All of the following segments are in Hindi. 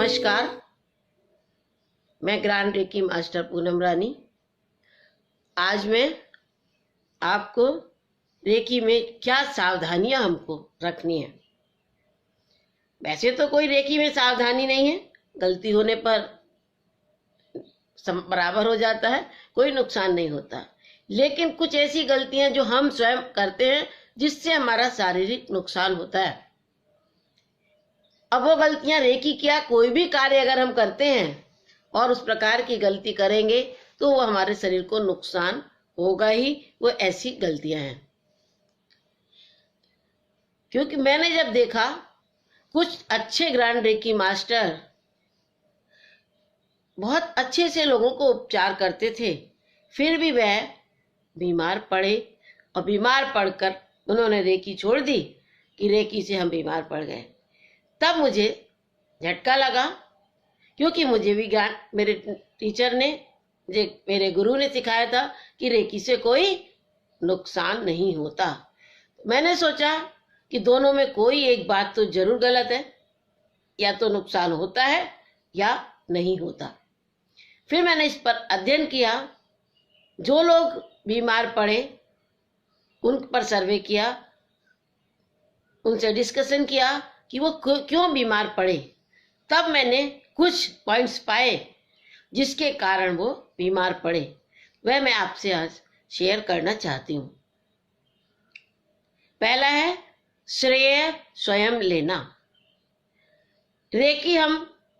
नमस्कार, मैं ग्रैंड रेकी मास्टर पूनम रानी। आज मैं आपको रेकी में क्या सावधानियां हमको रखनी है। वैसे तो कोई रेकी में सावधानी नहीं है, गलती होने पर बराबर हो जाता है, कोई नुकसान नहीं होता। लेकिन कुछ ऐसी गलतियां जो हम स्वयं करते हैं जिससे हमारा शारीरिक नुकसान होता है। अब वो गलतियां रेकी क्या, कोई भी कार्य अगर हम करते हैं और उस प्रकार की गलती करेंगे तो वो हमारे शरीर को नुकसान होगा ही। वो ऐसी गलतियां हैं। क्योंकि मैंने जब देखा कुछ अच्छे ग्रैंड रेकी मास्टर बहुत अच्छे से लोगों को उपचार करते थे, फिर भी वह बीमार पड़े और बीमार पड़कर उन्होंने रेकी छोड़ दी कि रेकी से हम बीमार पड़ गए। तब मुझे झटका लगा, क्योंकि मुझे भी ज्ञान मेरे टीचर ने, मेरे गुरु ने सिखाया था कि रेकी से कोई नुकसान नहीं होता। मैंने सोचा कि दोनों में कोई एक बात तो जरूर गलत है, या तो नुकसान होता है या नहीं होता। फिर मैंने इस पर अध्ययन किया, जो लोग बीमार पड़े उन पर सर्वे किया, उनसे डिस्कशन किया कि वो क्यों बीमार पड़े। तब मैंने कुछ पॉइंट्स पाए जिसके कारण वो बीमार पड़े, वह मैं आपसे आज शेयर करना चाहती हूँ। पहला है श्रेय स्वयं लेना। रेकी हम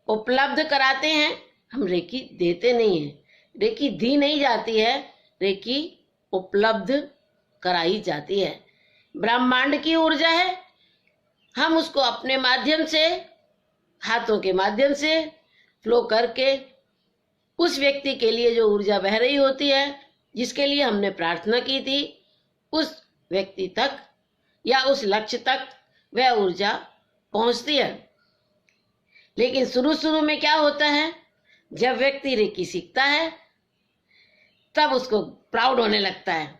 उपलब्ध कराते हैं, हम रेकी देते नहीं हैं। रेकी दी नहीं जाती है, रेकी उपलब्ध कराई जाती है। ब्रह्मांड की ऊर्जा है, हम उसको अपने माध्यम से, हाथों के माध्यम से फ्लो करके उस व्यक्ति के लिए जो ऊर्जा बह रही होती है, जिसके लिए हमने प्रार्थना की थी, उस व्यक्ति तक या उस लक्ष्य तक वह ऊर्जा पहुंचती है। लेकिन शुरू में क्या होता है, जब व्यक्ति रेकी सीखता है तब उसको प्राउड होने लगता है।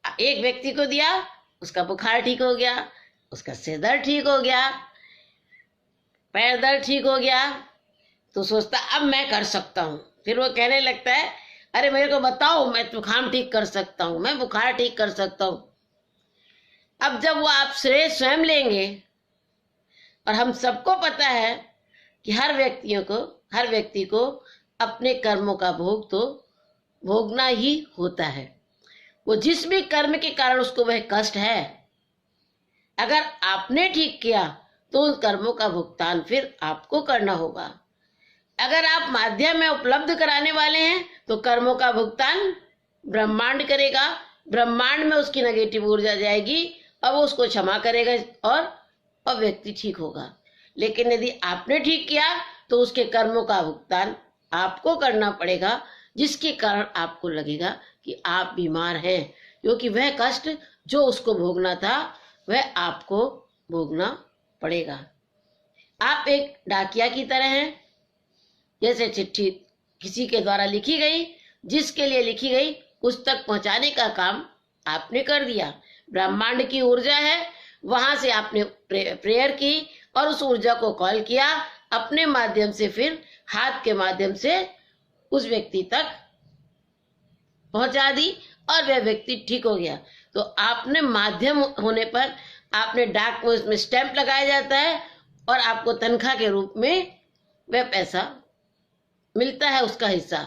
एक व्यक्ति को दिया, उसका बुखार ठीक हो गया, उसका सिर दर्द ठीक हो गया, पैर दर्द ठीक हो गया, तो सोचता अब मैं कर सकता हूँ। फिर वो कहने लगता है, अरे मेरे को बताओ, मैं जुकाम ठीक कर सकता हूँ, मैं बुखार ठीक कर सकता हूँ। अब जब वो आप श्रेय स्वयं लेंगे, और हम सबको पता है कि हर व्यक्ति को अपने कर्मों का भोग तो भोगना ही होता है। वो जिस भी कर्म के कारण उसको वह कष्ट है, अगर आपने ठीक किया तो उन कर्मों का भुगतान फिर आपको करना होगा। अगर आप माध्यम में उपलब्ध कराने वाले हैं तो कर्मों का भुगतान ब्रह्मांड करेगा। ब्रह्मांड में उसकी नेगेटिव ऊर्जा जाएगी और वो उसको क्षमा करेगा और व्यक्ति ठीक होगा। लेकिन यदि आपने ठीक किया तो उसके कर्मों का भुगतान आपको करना पड़ेगा, जिसके कारण आपको लगेगा कि आप बीमार हैं, क्योंकि वह कष्ट जो उसको भोगना था वह आपको भोगना पड़ेगा। आप एक डाकिया की तरह हैं। जैसे चिट्ठी किसी के द्वारा लिखी गई, जिसके लिए लिखी गई उस तक पहुंचाने का काम आपने कर दिया। ब्रह्मांड की ऊर्जा है, वहां से आपने प्रेयर की और उस ऊर्जा को कॉल किया, अपने माध्यम से फिर हाथ के माध्यम से उस व्यक्ति तक पहुंचा दी और वह व्यक्ति ठीक हो गया। तो आपने माध्यम होने पर आपने डाक में उसमें स्टैंप लगाया जाता है और आपको तनख्वाह के रूप में वह पैसा मिलता है, उसका हिस्सा।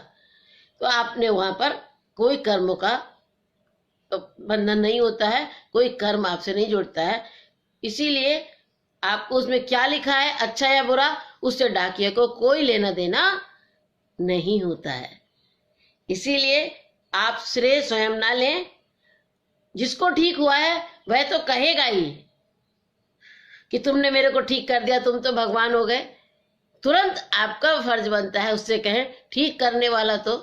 तो आपने वहां पर कोई कर्मों का बंधन नहीं होता है, कोई कर्म आपसे नहीं जुड़ता है। इसीलिए आपको उसमें क्या लिखा है, अच्छा या बुरा, उससे डाकिया को कोई लेना देना नहीं होता है। इसीलिए आप श्रेय स्वयं ना लें। जिसको ठीक हुआ है वह तो कहेगा ही कि तुमने मेरे को ठीक कर दिया, तुम तो भगवान हो गए। तुरंत आपका फर्ज बनता है उससे कहें, ठीक करने वाला तो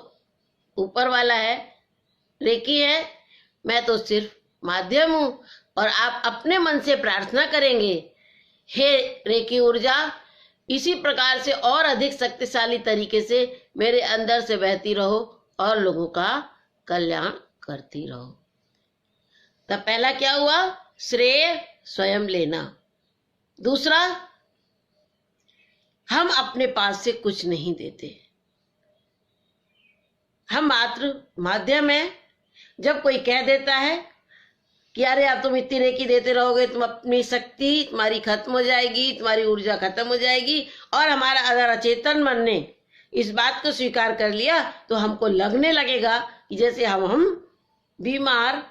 ऊपर वाला है, रेकी है, मैं तो सिर्फ माध्यम हूं। और आप अपने मन से प्रार्थना करेंगे, हे रेकी ऊर्जा, इसी प्रकार से और अधिक शक्तिशाली तरीके से मेरे अंदर से बहती रहो और लोगों का कल्याण करती रहो। तब पहला क्या हुआ, श्रेय स्वयं लेना। दूसरा, हम अपने पास से कुछ नहीं देते, हम मात्र माध्यम है। जब कोई कह देता है कि अरे आप तुम इतनी रेकी देते रहोगे, तुम अपनी शक्ति तुम्हारी खत्म हो जाएगी, तुम्हारी ऊर्जा खत्म हो जाएगी, और हमारा अगर अचेतन मन ने इस बात को स्वीकार कर लिया तो हमको लगने लगेगा कि जैसे हम बीमार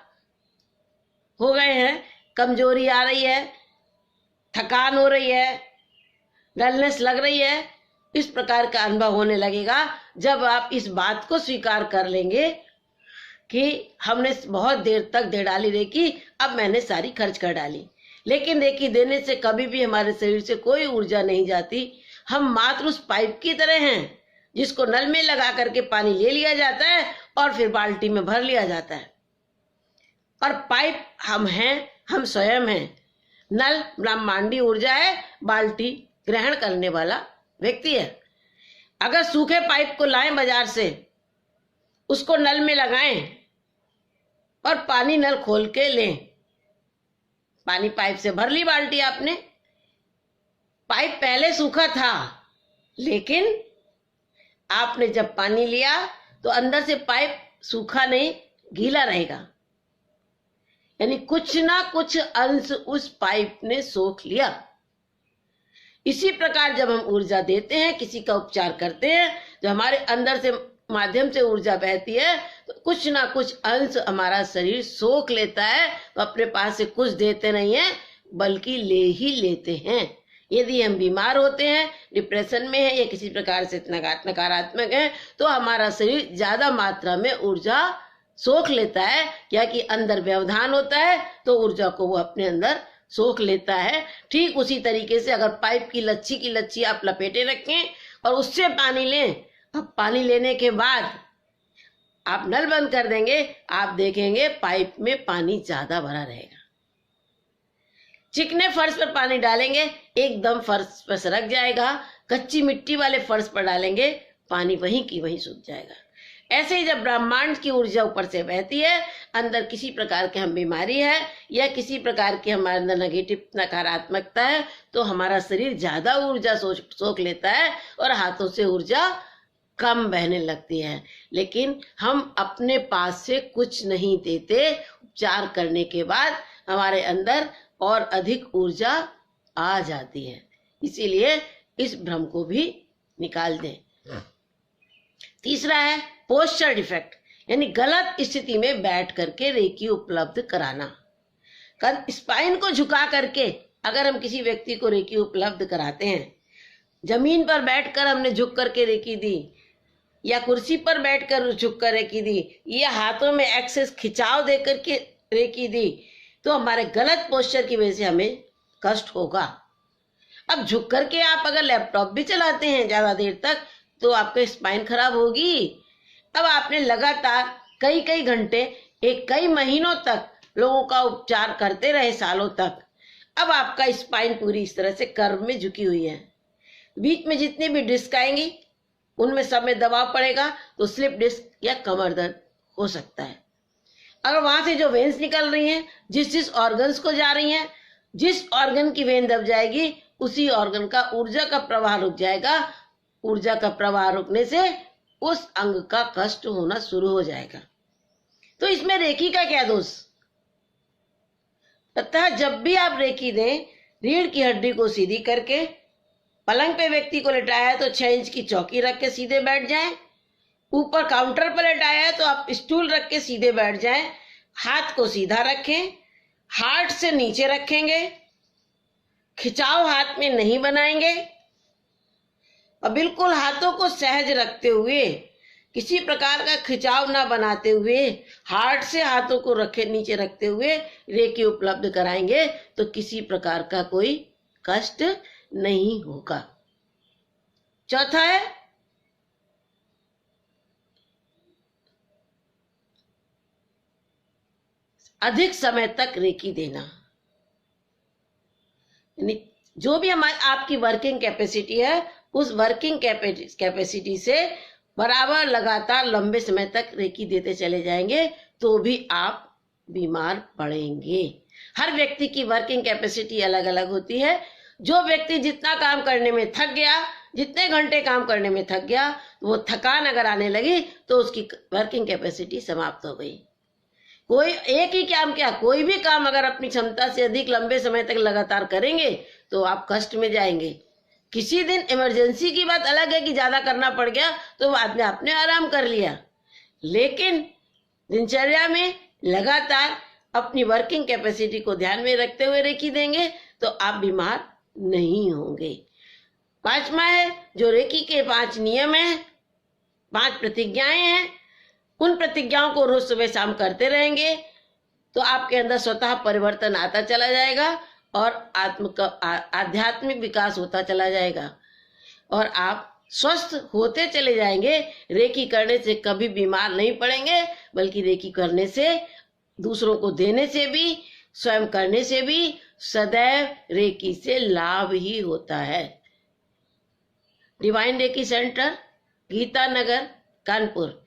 हो गए हैं, कमजोरी आ रही है, थकान हो रही है, डलनेस लग रही है, इस प्रकार का अनुभव होने लगेगा। जब आप इस बात को स्वीकार कर लेंगे कि हमने बहुत देर तक दे डाली रेकी, अब मैंने सारी खर्च कर डाली, लेकिन रेकी देने से कभी भी हमारे शरीर से कोई ऊर्जा नहीं जाती। हम मात्र उस पाइप की तरह हैं जिसको नल में लगा करके पानी ले लिया जाता है और फिर बाल्टी में भर लिया जाता है। और पाइप हम हैं, हम स्वयं हैं। नल ब्रह्मांडी ऊर्जा है, बाल्टी ग्रहण करने वाला व्यक्ति है। अगर सूखे पाइप को लाएं बाजार से, उसको नल में लगाएं और पानी नल खोल के लें, पानी पाइप से भर ली बाल्टी आपने, पाइप पहले सूखा था, लेकिन आपने जब पानी लिया तो अंदर से पाइप सूखा नहीं, गीला रहेगा, यानी कुछ ना कुछ अंश उस पाइप ने सोख लिया। इसी प्रकार जब हम ऊर्जा देते हैं, किसी का उपचार करते हैं, जो हमारे अंदर से माध्यम से ऊर्जा बहती है, तो कुछ ना कुछ अंश हमारा शरीर सोख लेता है। तो अपने पास से कुछ देते नहीं है, बल्कि ले ही लेते हैं। यदि हम बीमार होते हैं, डिप्रेशन में है या किसी प्रकार से नकारात्मक है, तो हमारा शरीर ज्यादा मात्रा में ऊर्जा सोख लेता है, क्या कि अंदर व्यवधान होता है तो ऊर्जा को वो अपने अंदर सोख लेता है। ठीक उसी तरीके से अगर पाइप की लच्छी आप लपेटे रखें और उससे पानी लें, अब पानी लेने के बाद आप नल बंद कर देंगे, आप देखेंगे पाइप में पानी ज्यादा भरा रहेगा। चिकने फर्श पर पानी डालेंगे, एकदम फर्श पर सरक जाएगा। कच्ची मिट्टी वाले फर्श पर डालेंगे, पानी वहीं की वहीं सूख जाएगा। ऐसे ही जब ब्रह्मांड की ऊर्जा ऊपर से बहती है, अंदर किसी प्रकार की हम बीमारी है या किसी प्रकार की हमारे अंदर नेगेटिव नकारात्मकता है, तो हमारा शरीर ज्यादा ऊर्जा सोख लेता है और हाथों से ऊर्जा कम बहने लगती है। लेकिन हम अपने पास से कुछ नहीं देते, उपचार करने के बाद हमारे अंदर और अधिक ऊर्जा आ जाती है। इसीलिए इस भ्रम को भी निकाल दें। तीसरा है पोस्चर डिफेक्ट, यानी गलत स्थिति में बैठ करके रेकी उपलब्ध कराना। स्पाइन को झुका करके अगर हम किसी व्यक्ति को रेकी उपलब्ध कराते हैं, जमीन पर बैठकर हमने झुक करके रेकी दी या कुर्सी पर बैठकर झुक कर रेकी दी या हाथों में एक्सेस खिंचाव दे करके रेकी दी, तो हमारे गलत पोस्चर की वजह से हमें कष्ट होगा। अब झुक करके आप अगर लैपटॉप भी चलाते हैं ज्यादा देर तक, तो आपका स्पाइन खराब होगी। अब आपने लगातार कई घंटे, कई महीनों तक लोगों का उपचार करते रहे, सालों तक। अब आपका स्पाइन पूरी इस तरह से कर्व में झुकी हुई है। बीच में जितनी भी डिस्क आएंगी उनमें सब में दबाव पड़ेगा तो स्लिप डिस्क या कमर दर्द हो सकता है। अगर वहां से जो वेन्स निकल रही हैं, जिस ऑर्गन्स को जा रही हैं, जिस ऑर्गन की वेन दब जाएगी उसी ऑर्गन का ऊर्जा का प्रवाह रुक जाएगा। ऊर्जा का प्रवाह रुकने से उस अंग का कष्ट होना शुरू हो जाएगा। तो इसमें रेकी का क्या दोष? अतः जब भी आप रेकी दें, रीढ़ की हड्डी को सीधी करके, पलंग पे व्यक्ति को लेटाया है तो 6 इंच की चौकी रख के सीधे बैठ जाएं। ऊपर काउंटर पर लेटाया है तो आप स्टूल रख के सीधे बैठ जाएं। हाथ को सीधा रखें, हार्ट से नीचे रखेंगे, खिंचाव हाथ में नहीं बनाएंगे और बिल्कुल हाथों को सहज रखते हुए, किसी प्रकार का खिंचाव ना बनाते हुए, हार्ट से हाथों को नीचे रखते हुए रेकी उपलब्ध कराएंगे तो किसी प्रकार का कोई कष्ट नहीं होगा। चौथा है अधिक समय तक रेकी देना, यानी जो भी हमारी आपकी वर्किंग कैपेसिटी है, उस वर्किंग कैपेसिटी से बराबर लगातार लंबे समय तक रेकी देते चले जाएंगे तो भी आप बीमार पड़ेंगे। हर व्यक्ति की वर्किंग कैपेसिटी अलग अलग होती है। जो व्यक्ति जितना काम करने में थक गया, जितने घंटे काम करने में थक गया, वो थकान अगर आने लगी तो उसकी वर्किंग कैपेसिटी समाप्त हो गई। कोई एक ही काम क्या, कोई भी काम अगर अपनी क्षमता से अधिक लंबे समय तक लगातार करेंगे तो आप कष्ट में जाएंगे। किसी दिन इमरजेंसी की बात अलग है कि ज्यादा करना पड़ गया तो बाद में आपने आराम कर लिया, लेकिन दिनचर्या में लगातार अपनी वर्किंग कैपेसिटी को ध्यान में रखते हुए रेकी देंगे तो आप बीमार नहीं होंगे। 5वां है, जो रेकी के 5 नियम हैं, 5 प्रतिज्ञाएं हैं, उन प्रतिज्ञाओं को रोज सुबह शाम करते रहेंगे तो आपके अंदर स्वतः परिवर्तन आता चला जाएगा और आध्यात्मिक विकास होता चला जाएगा और आप स्वस्थ होते चले जाएंगे। रेकी करने से कभी बीमार नहीं पड़ेंगे, बल्कि रेकी करने से, दूसरों को देने से भी, स्वयं करने से भी सदैव रेकी से लाभ ही होता है। डिवाइन रेकी सेंटर, गीता नगर, कानपुर।